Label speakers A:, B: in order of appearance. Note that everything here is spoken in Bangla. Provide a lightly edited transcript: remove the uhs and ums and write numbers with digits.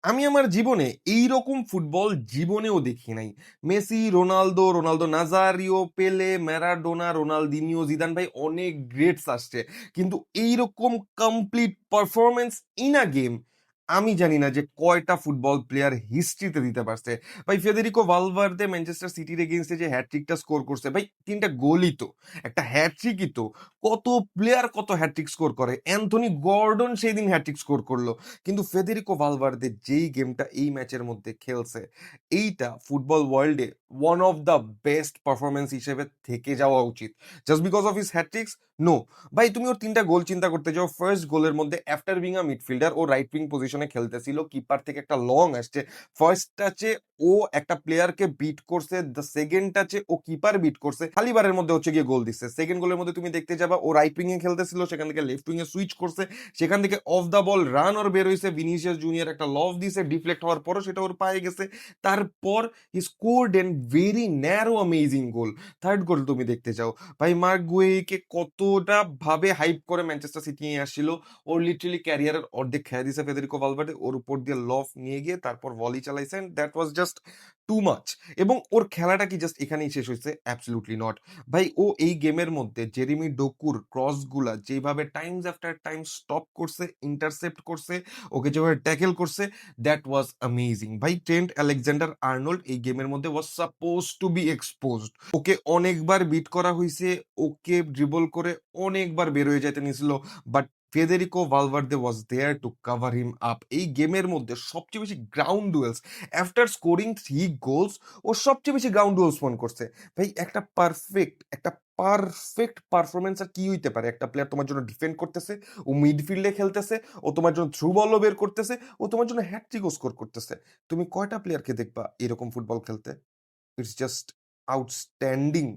A: আমি আমার জীবনে এইরকম ফুটবল জীবনেও দেখি নাই। মেসি, রোনালদো, রোনালদো নাজারিও, পেলে, ম্যারাডোনা, রোনালদিনিও, জিদান ভাই অনেক গ্রেটস আসছে। কিন্তু এইরকম complete performance in a game আমি জানি না যে কয়টা ফুটবল প্লেয়ার হিস্ট্রিতে দিতে পারছে। ভাই ফেদেরিকো ভালভার্দে ম্যানচেস্টার সিটির এগেইনস্টে যে হ্যাটট্রিকটা স্কোর করছে, ভাই ৩টা গোলই তো, একটা হ্যাটট্রিকই তো। কত প্লেয়ার কত হ্যাটট্রিক স্কোর করে, অ্যান্থনি গর্ডন সেই দিন হ্যাটট্রিক স্কোর করলো। কিন্তু ফেদেরিকো ভালভার্দে যেই গেমটা এই ম্যাচের মধ্যে খেলছে, এইটা ফুটবল ওয়ার্ল্ডে one of the best performance হিসেবে থেকে যাওয়া উচিত। Just because of his hattricks? No. ভাই তুমি ওর 3টা গোল চিন্তা করতে যাও। ফার্স্ট গোলের মধ্যে আফটার বিং আ মিডফিল্ডার ও রাইট উইং পজিশনে খেলতেছিল, কিপার থেকে একটা লং আসছে, ফার্স্ট টাচে ও একটা প্লেয়ারকে বিট করছে, দ্য সেকেন্ড টাচে ও কিপার বিট করছে, খালিবারের মধ্যে হচ্ছে গিয়ে গোল দিচ্ছে। সেকেন্ড গোলের মধ্যে তুমি দেখতে যাবা ও রাইট উইং এ খেলতেছিল, সেখান থেকে লেফট উইং এ সুইচ করছে, সেখান থেকে অফ দ্য বল রান ওর বের হয়েছে, ভিনিসিয়াস জুনিয়র একটা লভ দিছে, ডিফ্লেক্ট হওয়ার পরও সেটা ওর পায়ে গেছে। তারপর he scored an very narrow amazing goal. Third goal তুমি দেখতে যাও, ভাই মার্ক গুয়েইকে কতটা ভাবে হাইপ করে ম্যানচেস্টার সিটি নিয়ে আসছিল, ওর লিটারালি ক্যারিয়ারের অর্ধেক খেয়ে দিছে ফেদেরিকো ভালভার্দে, ওর উপর দিয়ে লফ নিয়ে গিয়ে তারপর ভলি চালাইছেন, that was just too much. এবং ওর খেলাটা কি জাস্ট এখানেই শেষ হয়েছে? Absolutely not. ভাই ও এই গেমের মধ্যে জেরেমি ডোকুর ক্রসগুলা যেভাবে টাইমস আফটার টাইম স্টপ করছে, ইন্টারসেপ্ট করছে, ওকে যেভাবে ট্যাকেল করছে, দ্যাট ওয়াজ অ্যামেজিং। ভাই ট্রেন্ট আলেকজান্ডার আর্নল্ড এই গেমের মধ্যে was suppose to be exposed, ওকে অনেকবার বিট করা হয়েছে, ওকে ড্রিবল করে অনেকবার বের হয়ে যেতে নিয়েছিল, but Federico Valverde was there to cover him up. এই গেমের মধ্যে সবচেয়ে বেশি ground duels, after scoring 3 goals, ও সবচেয়ে বেশি গ্রাউন্ড ডুয়েলস ফোন করছে। ভাই একটা পারফেক্ট পারফরমেন্স আর কি হইতে পারে? একটা প্লেয়ার তোমার জন্য ডিফেন্ড করতেছে, ও মিডফিল্ডে খেলতেছে, ও তোমার জন্য থ্রু বলও বের করতেছে, ও তোমার জন্য হ্যাটট্রিকও স্কোর করতেছে। তুমি কয়টা প্লেয়ারকে দেখবা এরকম ফুটবল খেলতে? It's just outstanding.